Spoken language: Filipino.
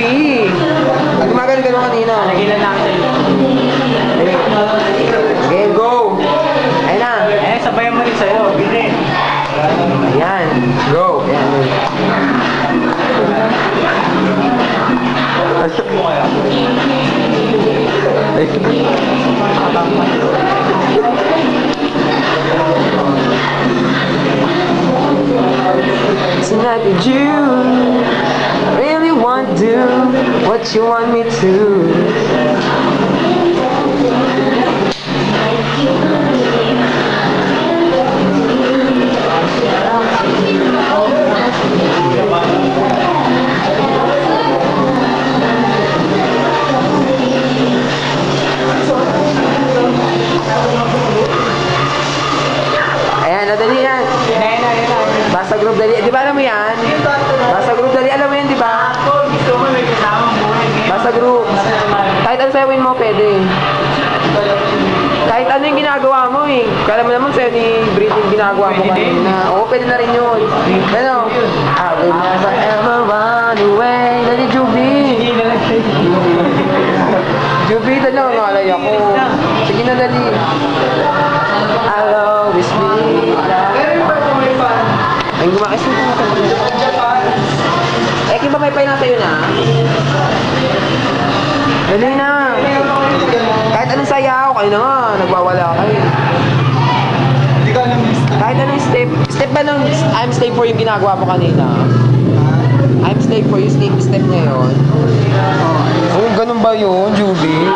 Juby! Ang gumagano ka kanina. Nagilan namin sa'yo. Game, go! Ayun na. Eh, sabayan mo rin sa'yo. Bili. Ayan. Go. Ayan. Tonight did you really want to do what you want me to? Ayan, nadali yan. Basta group dali. Di ba alam mo yan? Basta group dali. Alam mo yan, di ba? Gusto mo may kasamang buhay. Basta group. Kahit ano sayawin mo, pwede. Kahit ano yung ginagawa mo eh. Kala mo naman sa'yo ni Brit yung ginagawa mo kanina. Oo, pwede na rin yun. Ano? I will never ever run away. Dali, Juby. Juby, dali ako. Nalay ako. Sige na, dali. I'll always be. Ay, gumakis na ito natin. Eh, kiba may pay na sa'yo na? Dali na. Kahit anong sayaw, kayo na nga, nagwawala kayo. Kahit anong step ba nung I'm slave for yung ginagawa mo kanina? I'm slave for you, step na yun. Oh, ganun ba yun, Juby?